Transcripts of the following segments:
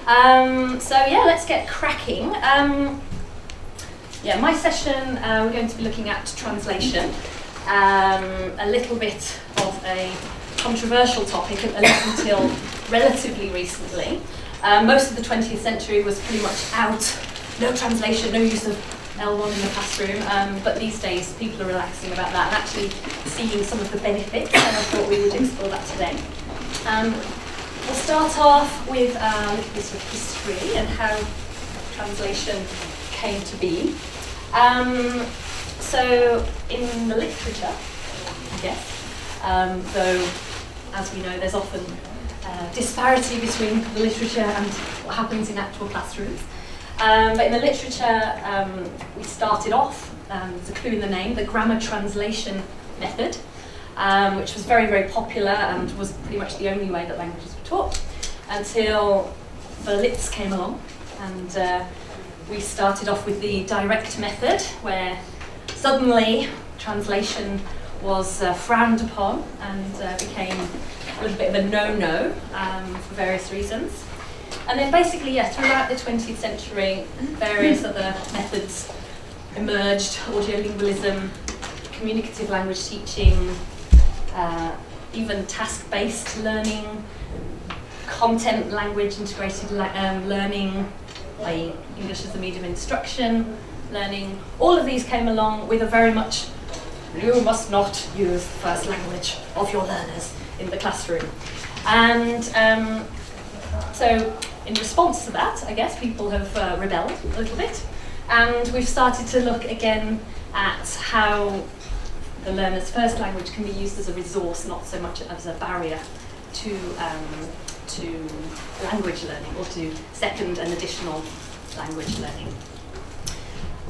So yeah, let's get cracking. My session, we're going to be looking at translation, a little bit of a controversial topic, at least until relatively recently. Most of the 20th century was pretty much out, no translation, no use of L1 in the classroom, but these days people are relaxing about that and actually seeing some of the benefits, and I thought we would explore that today. We'll start off with a little bit of history and how translation came to be. So in the literature, I guess, though as we know there's often disparity between the literature and what happens in actual classrooms. But in the literature, we started off, there's a clue in the name, the grammar translation method, which was very, very popular and was pretty much the only way that languages were taught until the lits came along, and we started off with the direct method, where suddenly translation was frowned upon and became a little bit of a no-no for various reasons. And then basically, throughout the 20th century, various other methods emerged: audiolingualism, communicative language teaching, even task-based learning, content language integrated learning, i.e. English as a medium instruction learning. All of these came along with a very much, you must not use the first language of your learners in the classroom. And so in response to that, I guess people have rebelled a little bit, and we've started to look again at how the learner's first language can be used as a resource, not so much as a barrier to language learning or to second and additional language learning.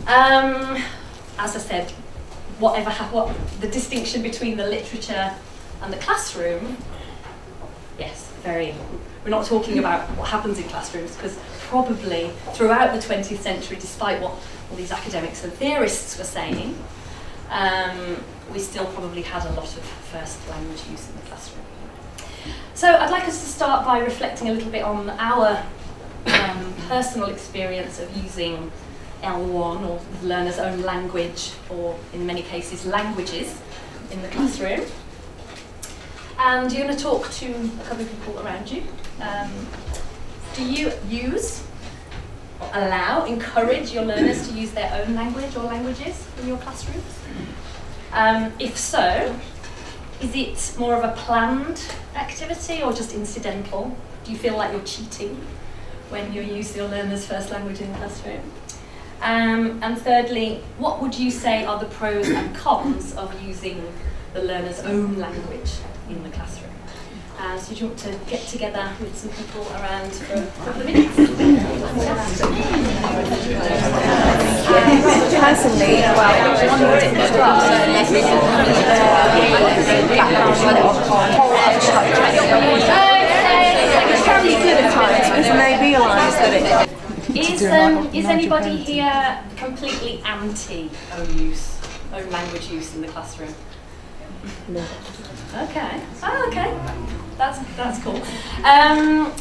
As I said, what the distinction between the literature and the classroom, yes, we're not talking about what happens in classrooms, because probably throughout the 20th century, despite what all these academics and theorists were saying, we still probably had a lot of first language use in the classroom. So I'd like us to start by reflecting a little bit on our personal experience of using L1, or the learner's own language, or in many cases languages, in the classroom. And you're going to talk to a couple of people around you. Do you use, or allow, encourage your learners to use their own language or languages in your classrooms? If so, is it more of a planned activity or just incidental? Do you feel like you're cheating when you use your learner's first language in the classroom? And thirdly, what would you say are the pros and cons of using the learner's own language in the classroom? So do you want to get together with some people around for a couple of minutes? Personally, Is anybody here completely anti own language use in the classroom? No. Okay. Oh, okay. That's cool.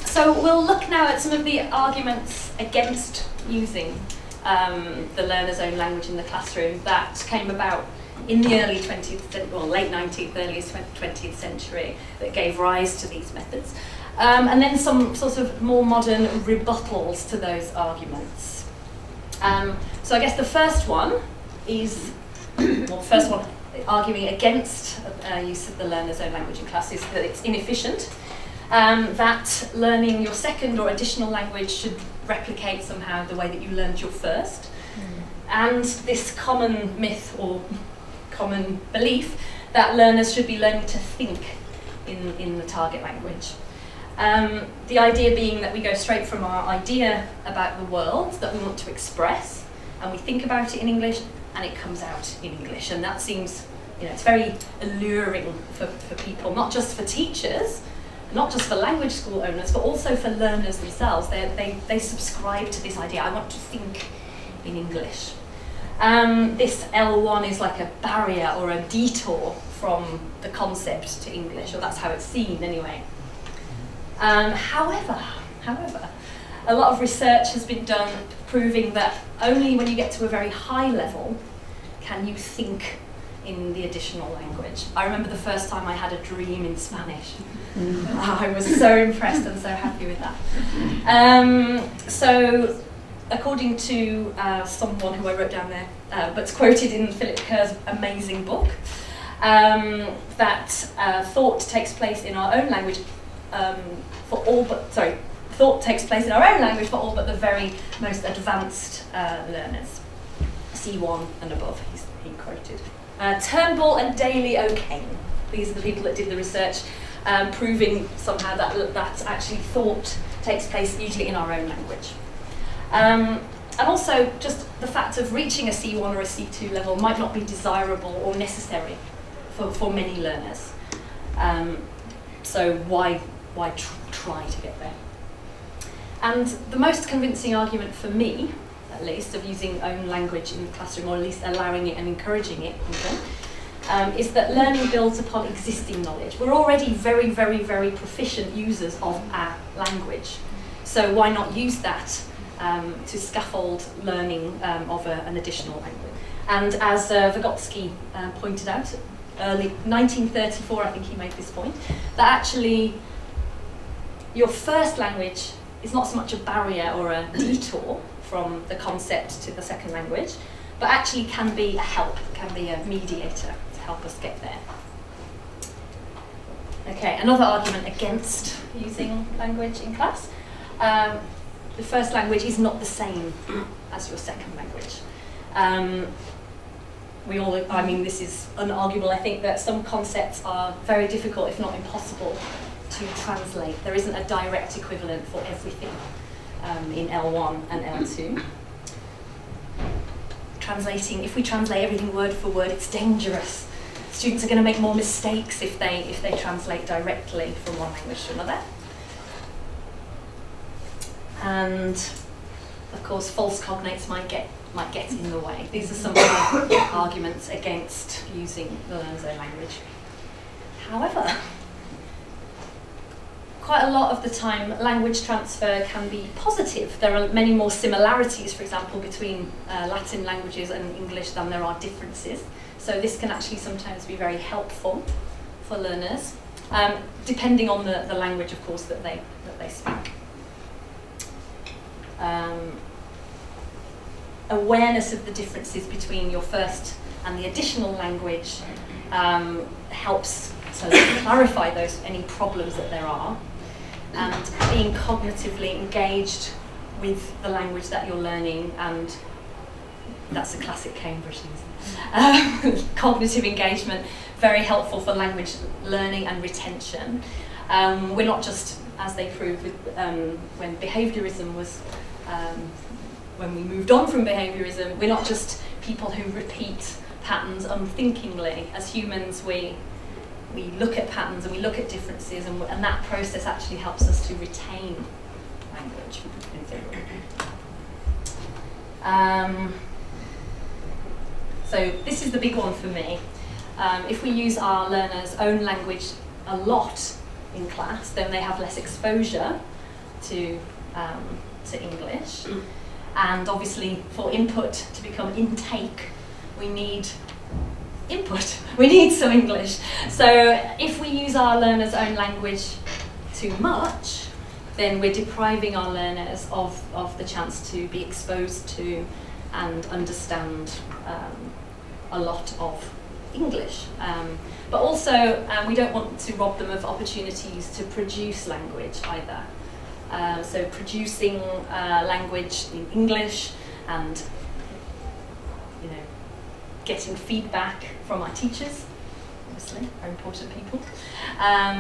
So we'll look now at some of the arguments against using the learner's own language in the classroom that came about in the early 20th century, or late 19th, earliest 20th century, that gave rise to these methods. And then some sort of more modern rebuttals to those arguments. So I guess the first one is, arguing against use of the learner's own language in class is that it's inefficient, that learning your second or additional language should replicate somehow the way that you learned your first. And this common myth or common belief that learners should be learning to think in the target language. The idea being that we go straight from our idea about the world that we want to express, and we think about it in English, and it comes out in English. And that seems, it's very alluring for people, not just for teachers, not just for language school owners, but also for learners themselves. They subscribe to this idea, I want to think in English. This L1 is like a barrier or a detour from the concept to English, or that's how it's seen anyway. However, a lot of research has been done proving that only when you get to a very high level can you think in the additional language. I remember the first time I had a dream in Spanish. I was so impressed and so happy with that. So, according to someone who I wrote down there, but's quoted in Philip Kerr's amazing book, that thought takes place in our own language thought takes place in our own language for all but the very most advanced learners, C1 and above, he quoted. Turnbull and Daly O'Kane, these are the people that did the research, proving somehow that actually thought takes place usually in our own language. And also just the fact of reaching a C1 or a C2 level might not be desirable or necessary for many learners. So why try to get there? And the most convincing argument for me, at least, of using own language in the classroom, or at least allowing it and encouraging it, is that learning builds upon existing knowledge. We're already very, very, very proficient users of our language. So why not use that to scaffold learning of an additional language? And as Vygotsky pointed out, early 1934, I think he made this point, that actually your first language is not so much a barrier or a detour from the concept to the second language, but actually can be a help, can be a mediator to help us get there. Okay, another argument against using language in class. The first language is not the same as your second language. This is unarguable. I think that some concepts are very difficult, if not impossible, to translate. There isn't a direct equivalent for everything in L1 and L2. If we translate everything word for word, it's dangerous. Students are going to make more mistakes if they translate directly from one language to another. And of course, false cognates might get in the way. These are some of the arguments against using the learner's own language. However, quite a lot of the time, language transfer can be positive. There are many more similarities, for example, between Latin languages and English than there are differences. So this can actually sometimes be very helpful for learners, depending on the language, of course, that they speak. Awareness of the differences between your first and the additional language helps to clarify any problems that there are, and being cognitively engaged with the language that you're learning, and that's a classic Cambridge thing. Cognitive engagement, very helpful for language learning and retention. We're not just, as they proved when behaviourism was, when we moved on from behaviourism, we're not just people who repeat patterns unthinkingly. As humans, we look at patterns and we look at differences, and that process actually helps us to retain language in theory. So this is the big one for me. If we use our learners' own language a lot in class, then they have less exposure to English. And obviously, for input to become intake, we need input. We need some English. So if we use our learners' own language too much, then we're depriving our learners of the chance to be exposed to and understand a lot of English. But also, we don't want to rob them of opportunities to produce language either. So producing language in English and getting feedback from our teachers, obviously, very important people,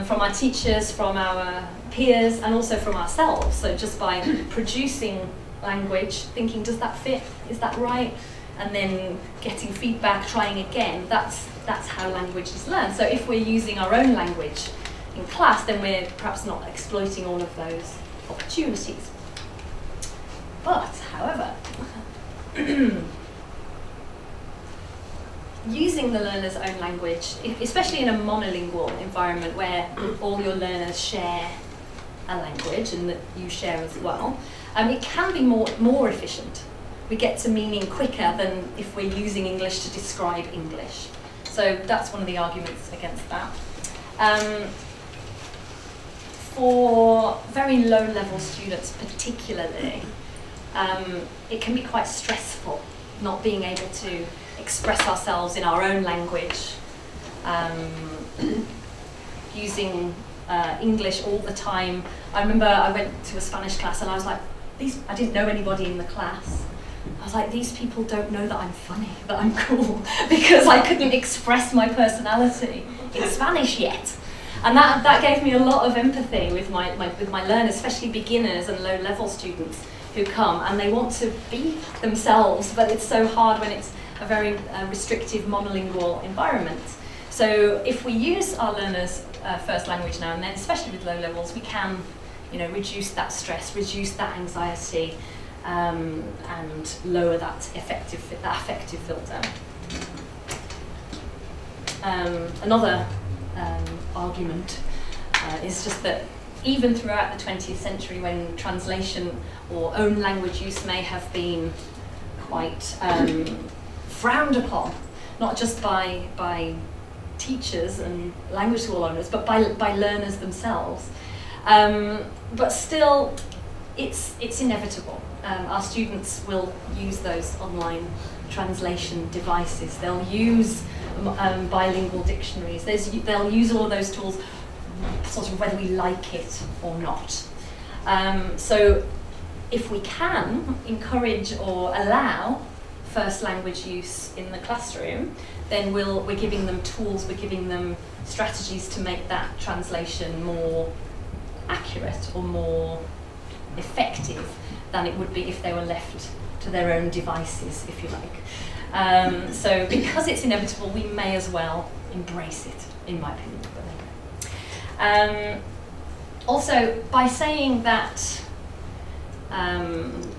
from our teachers, from our peers, and also from ourselves. So just by producing language, thinking, does that fit? Is that right? And then getting feedback, trying again, that's how language is learned. So if we're using our own language in class, then we're perhaps not exploiting all of those opportunities. But, however, using the learner's own language, especially in a monolingual environment where all your learners share a language and that you share as well, it can be more efficient. We get to meaning quicker than if we're using English to describe English. So that's one of the arguments against that. For very low-level students particularly, it can be quite stressful not being able to express ourselves in our own language, using English all the time. I remember I went to a Spanish class and I was like, I didn't know anybody in the class. I was like, these people don't know that I'm funny, that I'm cool, because I couldn't express my personality in Spanish yet. And that gave me a lot of empathy with my learners, especially beginners and low-level students who come and they want to be themselves, but it's so hard when it's a very restrictive monolingual environment. So if we use our learners' first language now and then, especially with low levels, we can, reduce that stress, reduce that anxiety, and lower that affective filter. Another argument is just that even throughout the 20th century, when translation or own language use may have been quite frowned upon, not just by teachers and language school owners, but by learners themselves. But still, it's inevitable. Our students will use those online translation devices. They'll use bilingual dictionaries. They'll use all of those tools, sort of whether we like it or not. So if we can encourage or allow first language use in the classroom, then we're giving them tools, we're giving them strategies to make that translation more accurate or more effective than it would be if they were left to their own devices, if you like. So because it's inevitable, we may as well embrace it, in my opinion. Also, by saying that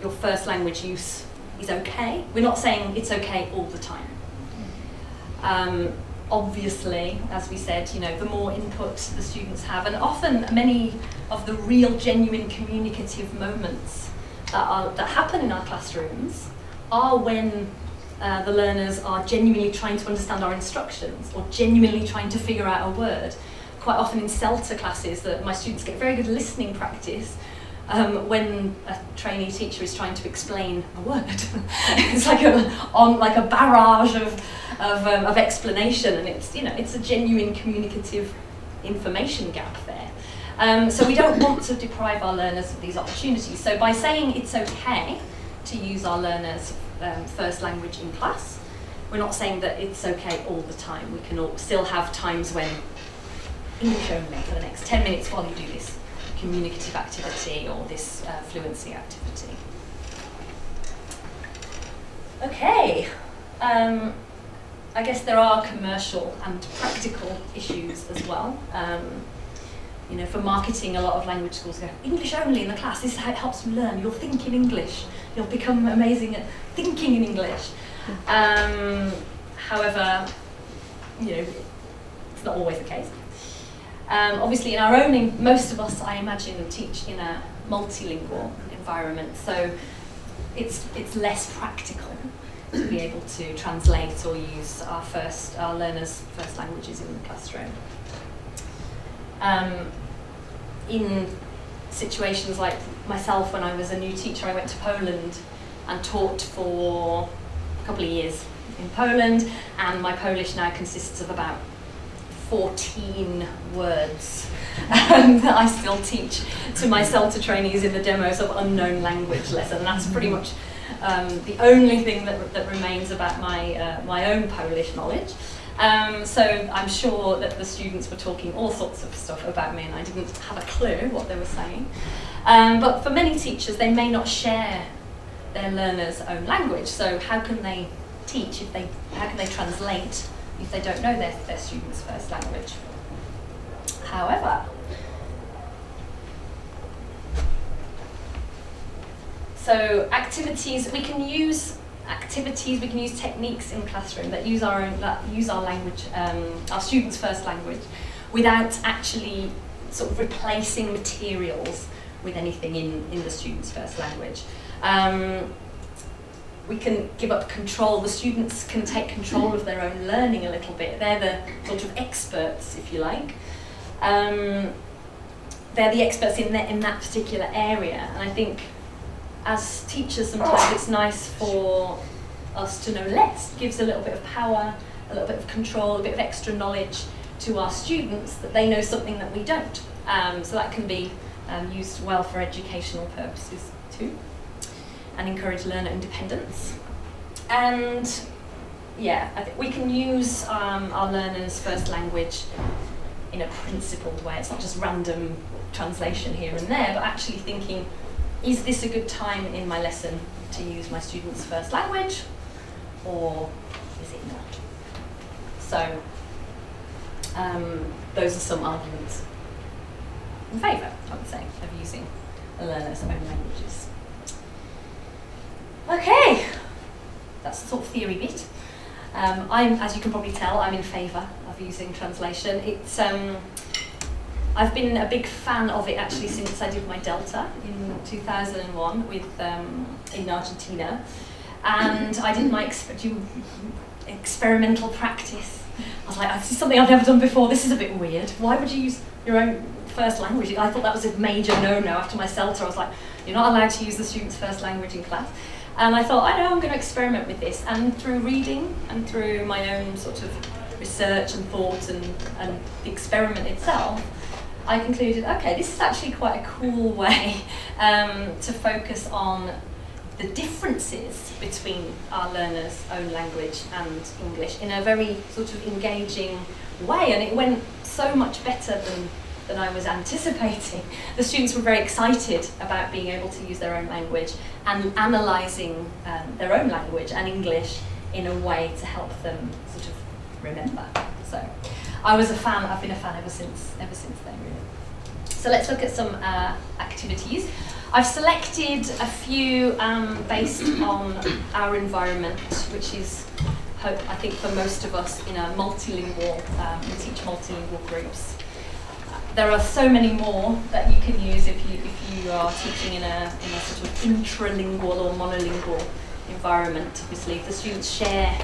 your first language use is okay, we're not saying it's okay all the time. Obviously, as we said, the more input the students have, and often many of the real, genuine communicative moments that happen in our classrooms are when the learners are genuinely trying to understand our instructions or genuinely trying to figure out a word. Quite often in CELTA classes, that my students get very good listening practice when a trainee teacher is trying to explain a word. It's like a barrage of explanation, and it's a genuine communicative information gap there. So we don't want to deprive our learners of these opportunities. So by saying it's okay to use our learners' first language in class, we're not saying that it's okay all the time. We can still have times when English only for the next 10 minutes while you do this communicative activity or this fluency activity. Okay. I guess there are commercial and practical issues as well. For marketing, a lot of language schools go, English only in the class, this is how it helps you learn. You'll think in English. You'll become amazing at thinking in English. However, it's not always the case. Obviously, in our own, most of us, I imagine, teach in a multi-lingual environment, so it's less practical to be able to translate or use our learners' first languages in the classroom. In situations like myself, when I was a new teacher, I went to Poland and taught for a couple of years in Poland, and my Polish now consists of about 14 words that I still teach to my CELTA trainees in the demos of unknown language lesson. That's pretty much the only thing that remains about my own Polish knowledge. So I'm sure that the students were talking all sorts of stuff about me and I didn't have a clue what they were saying. But for many teachers, they may not share their learners' own language. So how can they teach how can they translate if they don't know their students' first language? However, so we can use techniques in the classroom that use our language, our students' first language, without actually sort of replacing materials with anything in the student's first language. We can give up control. The students can take control of their own learning a little bit. They're the sort of experts, if you like. They're the experts in that particular area. And I think as teachers, sometimes it's nice for us to know less. It gives a little bit of power, a little bit of control, a bit of extra knowledge to our students that they know something that we don't. So that can be used well for educational purposes too, and encourage learner independence. And yeah, I think we can use our learners' first language in a principled way. It's not just random translation here and there, but actually thinking, is this a good time in my lesson to use my students' first language, or is it not? So those are some arguments in favour, I would say, of using a learner's own languages. Okay, that's the sort of theory bit. As you can probably tell, I'm in favour of using translation. It's I've been a big fan of it actually since I did my Delta in 2001 in Argentina, and I did my experimental practice. I was like, this is something I've never done before. This is a bit weird. Why would you use your own first language? I thought that was a major no-no. After my CELTA, I was like, you're not allowed to use the student's first language in class. And I thought, I know, I'm going to experiment with this. And through reading and through my own sort of research and thought and the experiment itself, I concluded, okay, this is actually quite a cool way to focus on the differences between our learners' own language and English in a very sort of engaging way. And it went so much better than I was anticipating. The students were very excited about being able to use their own language and analysing their own language and English in a way to help them sort of remember. So I was a fan, I've been a fan ever since then, really. So let's look at some activities. I've selected a few based on our environment, which is, I think for most of us in a multilingual, we teach multilingual groups. There are so many more that you can use if you are teaching in a sort of intralingual or monolingual environment. Obviously, if the students share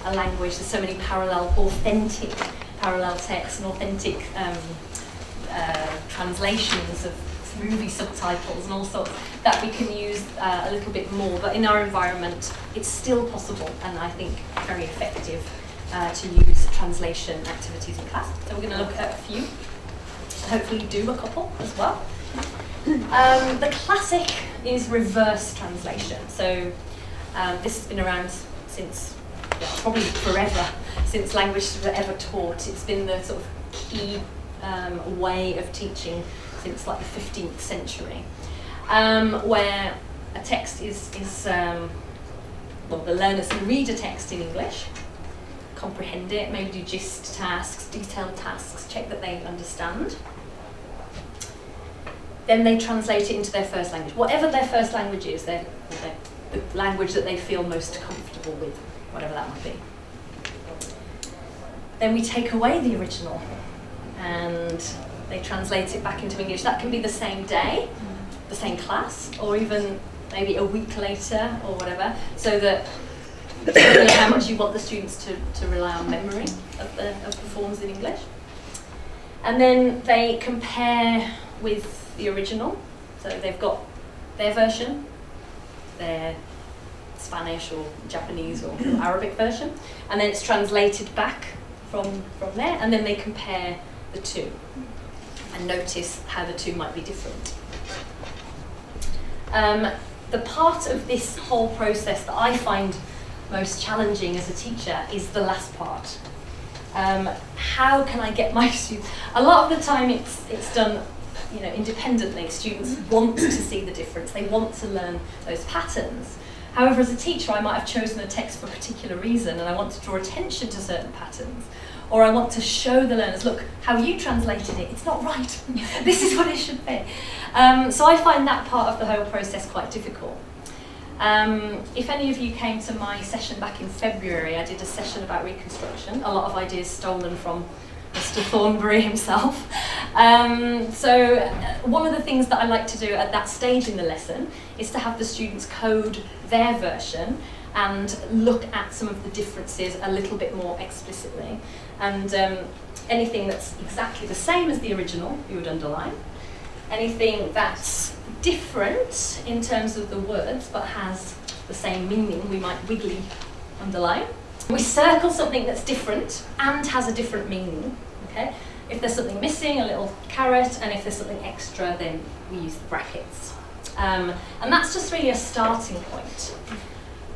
a language, there's so many authentic parallel texts and authentic translations of movie subtitles and all sorts that we can use a little bit more. But in our environment, it's still possible and I think very effective to use translation activities in class. So we're going to look at a few. Hopefully do a couple as well. The classic is reverse translation. So this has been around since, probably forever, since languages were ever taught. It's been the sort of key way of teaching since like the 15th century, where a text is well, the learners can read a text in English, comprehend it, maybe do gist tasks, detailed tasks, check that they understand. Then they translate it into their first language, whatever their first language is, the language that they feel most comfortable with, whatever that might be. Then we take away the original and they translate it back into English. That can be the same day, the same class, or even maybe a week later or whatever, so that depending on how much you want the students to rely on memory of the forms in English. And then they compare with the original, so they've got their version, their Spanish or Japanese or Arabic version, and then it's translated back from there, and then they compare the two and notice how the two might be different. The part of this whole process that I find most challenging as a teacher is the last part. How can I get my students? A lot of the time it's done, independently. Students want to see the difference. They want to learn those patterns. However, as a teacher, I might have chosen a text for a particular reason, and I want to draw attention to certain patterns. Or I want to show the learners, look, how you translated it, it's not right. This is what it should be. So I find that part of the whole process quite difficult. If any of you came to my session back in February, I did a session about Reconstruction, a lot of ideas stolen from Mr. Thornbury himself. One of the things that I like to do at that stage in the lesson is to have the students code their version and look at some of the differences a little bit more explicitly. And anything that's exactly the same as the original, you would underline. Anything that's different in terms of the words but has the same meaning, we might wiggly underline. We circle something that's different and has a different meaning. Okay? If there's something missing, a little caret, and if there's something extra, then we use the brackets. And that's just really a starting point.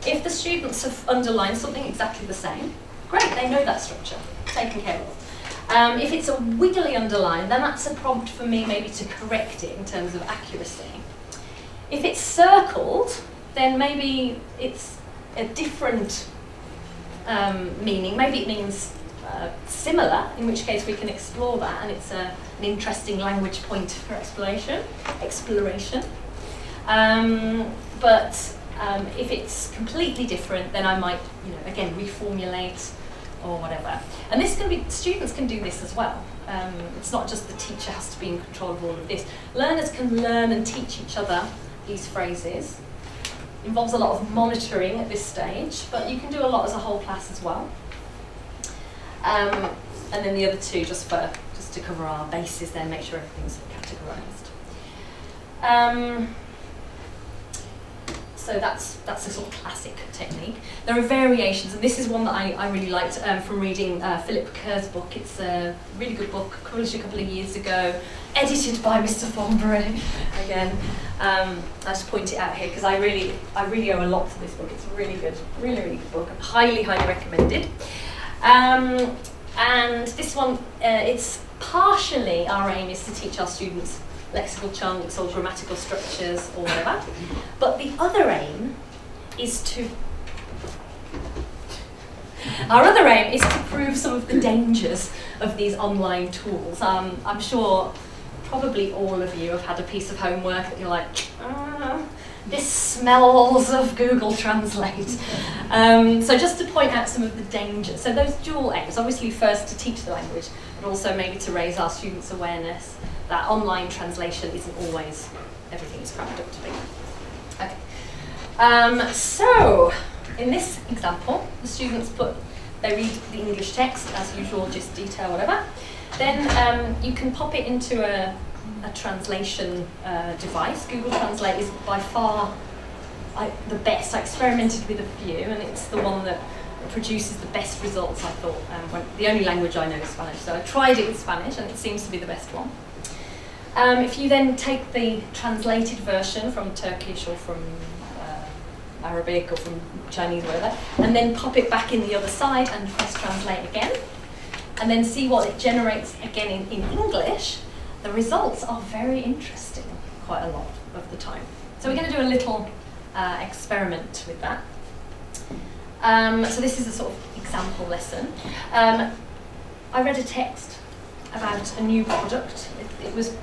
If the students have underlined something exactly the same, great, they know that structure, taken care of. If it's a wiggly underline, then that's a prompt for me maybe to correct it in terms of accuracy. If it's circled, then maybe it's a different meaning. Maybe it means similar, in which case we can explore that, and it's an interesting language point for exploration. If it's completely different, then I might, again, reformulate or whatever. And this can be, students can do this as well. It's not just the teacher has to be in control of all of this. Learners can learn and teach each other these phrases. It involves a lot of monitoring at this stage, but you can do a lot as a whole class as well. And then the other two, just to cover our bases then, make sure everything's categorised. So that's a sort of classic technique. There are variations, and this is one that I really liked from reading Philip Kerr's book. It's a really good book, published a couple of years ago, edited by Mr. Thornbury again. I just point it out here because I really owe a lot to this book. It's a really good book. Highly recommended. And this one, it's partially our aim is to teach our students lexical chunks or grammatical structures or whatever. But the other aim is to prove some of the dangers of these online tools. I'm sure probably all of you have had a piece of homework that you're like, this smells of Google Translate. So just to point out some of the dangers. So those dual aims, obviously first to teach the language, but also maybe to raise our students' awareness that online translation isn't always everything it's cracked up to be. Okay. So in this example, the students they read the English text as usual, just detail, whatever. Then you can pop it into a translation device. Google Translate is by far the best. I experimented with a few, and it's the one that produces the best results, I thought. The only language I know is Spanish, so I tried it with Spanish, and it seems to be the best one. If you then take the translated version from Turkish or from Arabic or from Chinese, whatever, and then pop it back in the other side and press translate again, and then see what it generates again in English, the results are very interesting quite a lot of the time. So we're going to do a little experiment with that. So this is a sort of example lesson. I read a text about a new product. This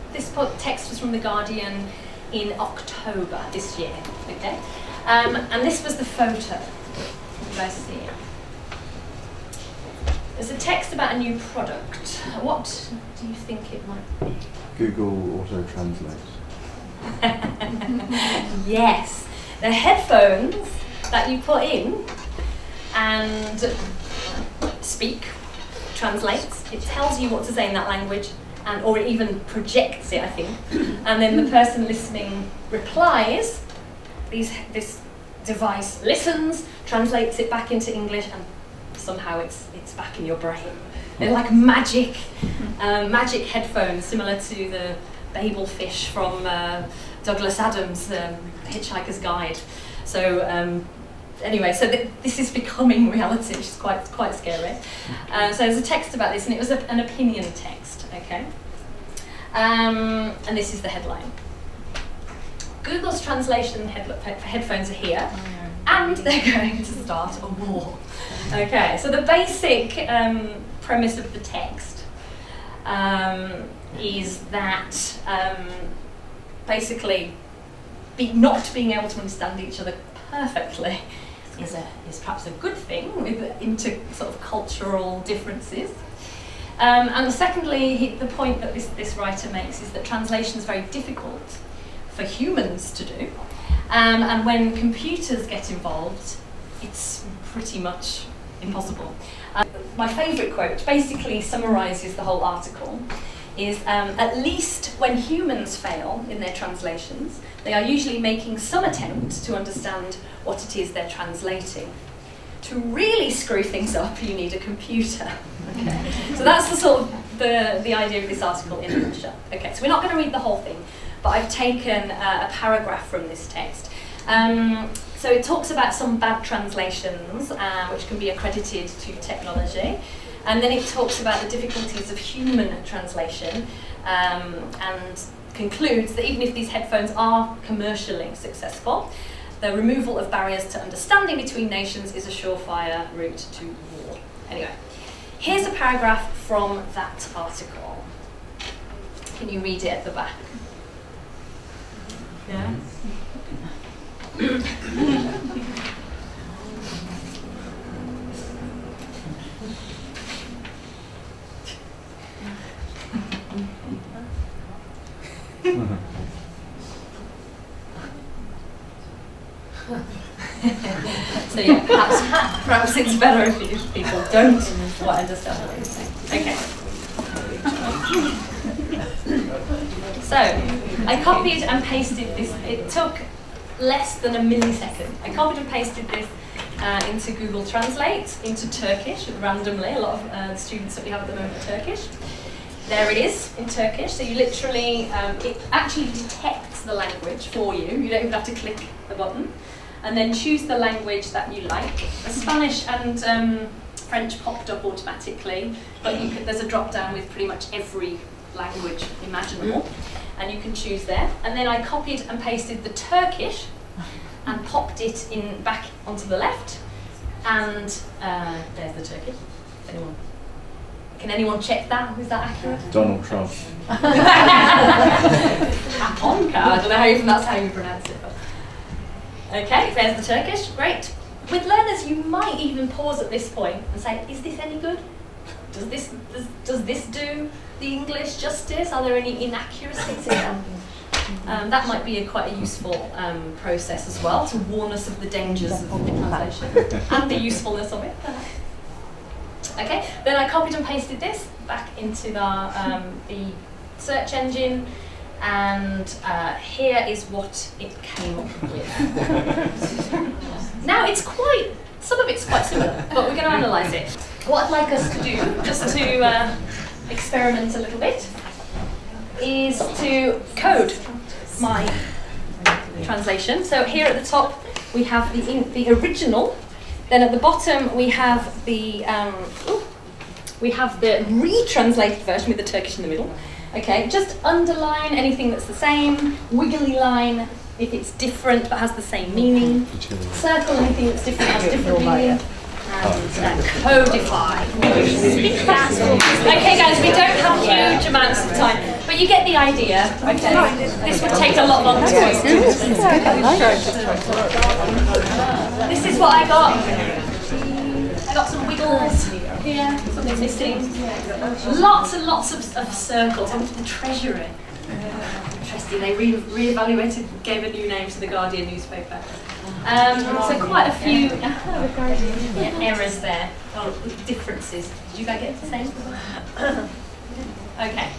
text was from The Guardian in October this year. Okay, and this was the photo. You guys see it? There's a text about a new product. What do you think it might be? Google Auto Translate. Yes, the headphones that you put in and speak, translates. It tells you what to say in that language, or it even projects it, I think. And then the person listening replies. This device listens, translates it back into English, and somehow it's back in your brain. They're like magic headphones, similar to the Babel fish from Douglas Adams' Hitchhiker's Guide. So anyway, so this is becoming reality, which is quite scary. So there's a text about this, and it was an opinion text, okay? And this is the headline. Google's translation for headphones are here, and they're going to start a war. Okay, so the basic premise of the text is that basically not being able to understand each other perfectly is perhaps a good thing into sort of cultural differences. And secondly, the point that this writer makes is that translation is very difficult for humans to do. And when computers get involved, it's pretty much impossible. My favourite quote, which basically summarises the whole article, is at least when humans fail in their translations, they are usually making some attempt to understand what it is they're translating. To really screw things up, you need a computer. Okay. So that's the sort of the idea of this article in a nutshell. Okay, so we're not going to read the whole thing, but I've taken a paragraph from this text. So it talks about some bad translations, which can be accredited to technology. And then it talks about the difficulties of human translation, and concludes that even if these headphones are commercially successful, the removal of barriers to understanding between nations is a surefire route to war. Anyway, here's a paragraph from that article. Can you read it at the back? Yeah? So yeah, perhaps it's better if people don't understand what you're saying. Okay. So I copied and pasted this. It took less than a millisecond. I copied and pasted this into Google Translate into Turkish randomly. A lot of students that we have at the moment are Turkish. There it is in Turkish. So you literally, it actually detects the language for you. You don't even have to click the button. And then choose the language that you like. The Spanish and French popped up automatically, but there's a drop down with pretty much every language imaginable, and you can choose there. And then I copied and pasted the Turkish and popped it in back onto the left, and there's the Turkish. Can anyone check that? Is that accurate? Donald Trump. Aponka. I don't know if that's how you pronounce it. But. Okay, there's the Turkish. Great. With learners, you might even pause at this point and say, "Is this any good? Does this do the English justice? Are there any inaccuracies in that?" That might be quite a useful process as well to warn us of the dangers of translation and the usefulness of it. Okay, then I copied and pasted this back into the search engine, and here is what it came up with. Now some of it's quite similar, but we're going to analyse it. What I'd like us to do, just to experiment a little bit, is to code my translation. So here at the top we have the original. Then at the bottom we have the retranslated version with the Turkish in the middle. Okay, just underline anything that's the same, wiggly line if it's different but has the same meaning, circle anything that's different has different meaning, and codify. Okay guys, we don't have huge amounts of time, but you get the idea. Okay, this would take a lot longer. This is what I got. I got some wiggles here, something missing. Lots and lots of circles. I went to the Treasury. Interesting, they re-evaluated, gave a new name to the Guardian newspaper. So quite a few errors there, or differences. Did you guys get the same? Okay.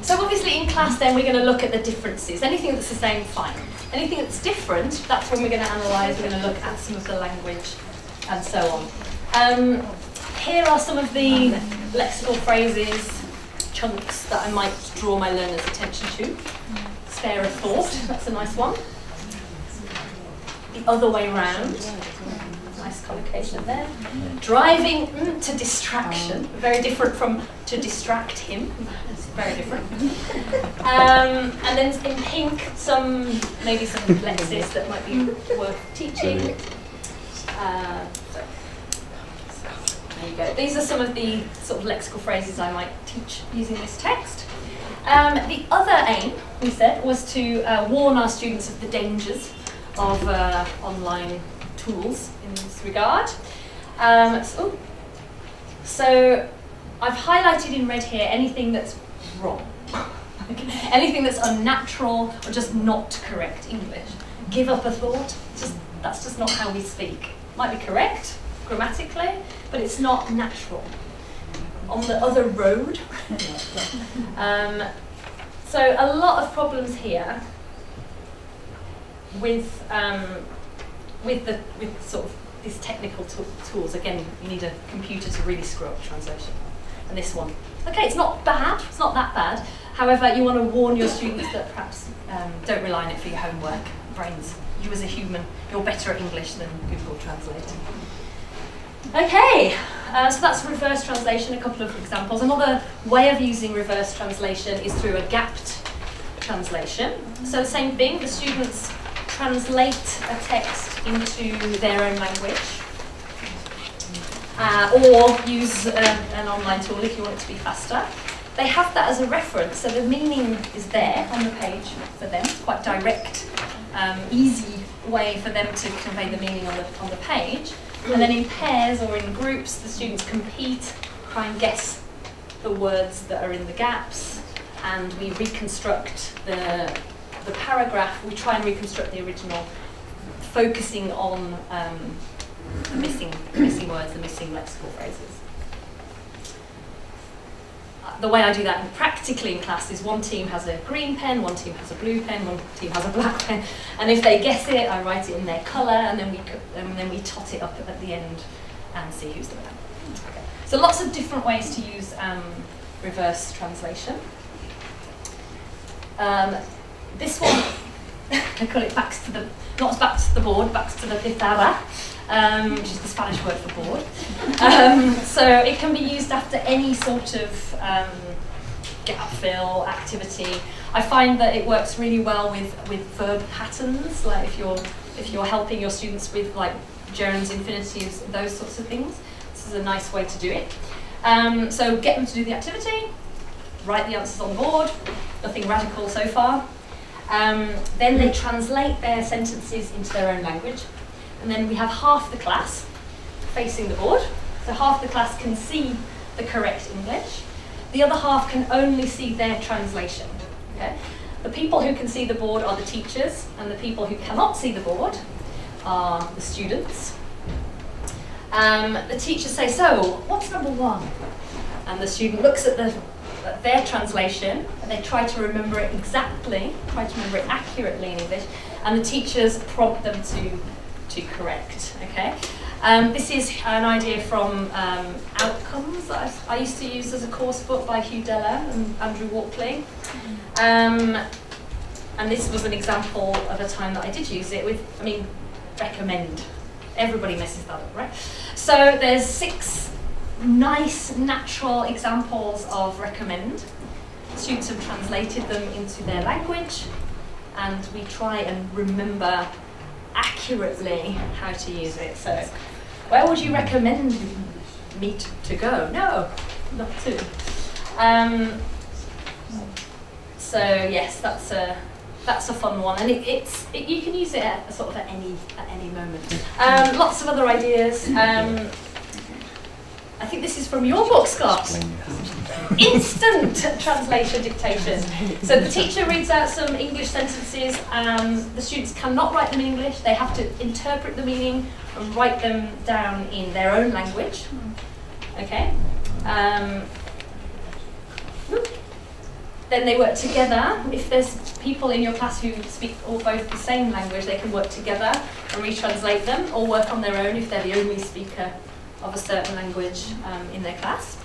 So obviously in class then we're going to look at the differences. Anything that's the same, fine. Anything that's different, that's when we're going to analyse, we're going to look at some of the language and so on. Here are some of the lexical phrases, chunks that I might draw my learners' attention to. Spare a thought, that's a nice one. The other way round, nice collocation there. Driving to distraction, very different from to distract him. It's very different. And then in pink, maybe some lexis that might be worth teaching. There you go. These are some of the sort of lexical phrases I might teach using this text. The other aim, we said, was to warn our students of the dangers of online tools in this regard. So I've highlighted in red here anything that's wrong. Anything that's unnatural or just not correct English. Give up a thought, that's just not how we speak. Might be correct grammatically, but it's not natural. On the other road. So a lot of problems here with sort of these technical tools. Again, you need a computer to really screw up translation. And this one. Okay, it's not bad, it's not that bad. However, you want to warn your students that perhaps don't rely on it for your homework. Brains, you as a human, you're better at English than Google Translate. Okay, so that's reverse translation, a couple of examples. Another way of using reverse translation is through a gapped translation. So same thing, the students translate a text into their own language. Or use an online tool if you want it to be faster. They have that as a reference, so the meaning is there on the page for them. It's quite direct, easy way for them to convey the meaning on the page. And then in pairs or in groups, the students compete, try and guess the words that are in the gaps, and we reconstruct the paragraph. We try and reconstruct the original, focusing on the missing words, the missing lexical phrases. The way I do that practically in class is one team has a green pen, one team has a blue pen, one team has a black pen, and if they guess it, I write it in their colour, and then we tot it up at the end and see who's the winner. Okay. So lots of different ways to use reverse translation. This one, I call it not backs to the board, backs to the pizarra, which is the Spanish word for board. So it can be used after any sort of gap fill activity. I find that it works really well with verb patterns, like if you're helping your students with like gerunds, infinitives, those sorts of things. This is a nice way to do it. So get them to do the activity, write the answers on the board, nothing radical so far. Then they translate their sentences into their own language. And then we have half the class facing the board. So half the class can see the correct English. The other half can only see their translation. Okay? The people who can see the board are the teachers, and the people who cannot see the board are the students. The teachers say, so, what's number one? And the student looks at their translation, and they try to remember it exactly, try to remember it accurately in English, and the teachers prompt them to correct, okay? This is an idea from Outcomes that I used to use as a course book by Hugh Della and Andrew Walkley. And this was an example of a time that I did use it with, recommend. Everybody messes that up, right? So there's 6 nice, natural examples of recommend. Students have translated them into their language, and we try and remember accurately how to use it. So, where would you recommend me to go? No, not to. So yes, that's a fun one, and you can use it at any moment. Lots of other ideas. I think this is from your book, Scott. Instant translation dictation. So the teacher reads out some English sentences, the students cannot write them in English, they have to interpret the meaning and write them down in their own language. Okay. Then they work together. If there's people in your class who speak all both the same language, they can work together and retranslate them, or work on their own if they're the only speaker of a certain language in their class.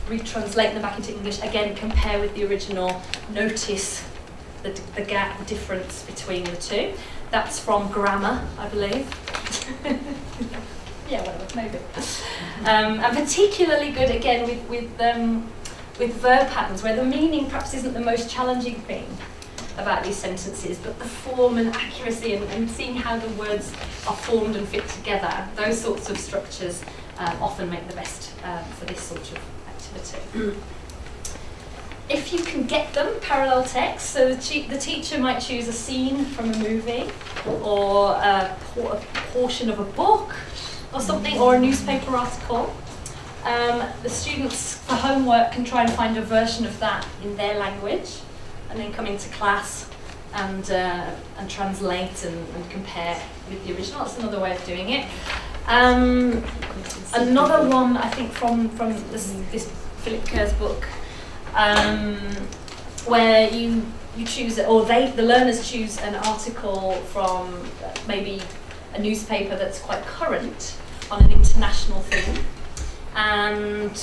Retranslate them back into English, again compare with the original, notice the gap, the difference between the two. That's from Grammar, I believe. Yeah, whatever, maybe. And particularly good again with verb patterns, where the meaning perhaps isn't the most challenging thing about these sentences, but the form and accuracy and seeing how the words are formed and fit together, those sorts of structures often make the best for this sort of activity. If you can get them, parallel text, so the teacher might choose a scene from a movie, or a portion of a book, or something, or a newspaper article, The students for homework can try and find a version of that in their language, and then come into class and translate and compare with the original. That's another way of doing it. Another one, I think, from this Philip Kerr's book, where you choose, or the learners choose an article from maybe a newspaper that's quite current on an international theme, and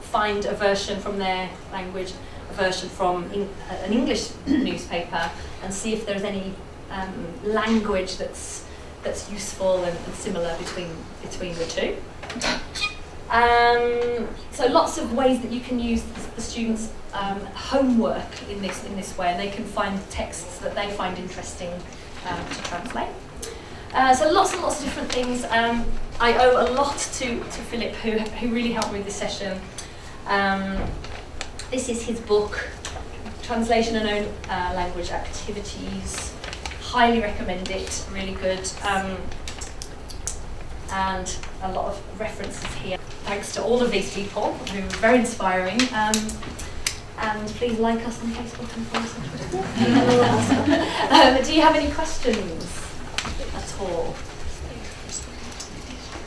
find a version from their language, a version from an English newspaper, and see if there's any language that's useful and similar between the two. So lots of ways that you can use the students' homework in this way, and they can find texts that they find interesting to translate. So lots and lots of different things. I owe a lot to Philip, who really helped me with this session. This is his book, Translation and Own Language Activities. Highly recommend it, really good. And a lot of references here. Thanks to all of these people who were very inspiring. And please like us on Facebook and follow us on Twitter. Do you have any questions at all?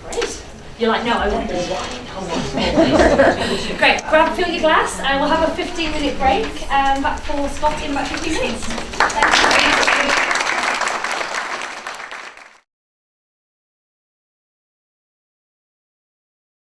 Great. You're like, no, I want more wine. I want more. Great. Fill your glass, and we'll have a 15-minute break. Back for Scott in about 15 minutes. Thank you.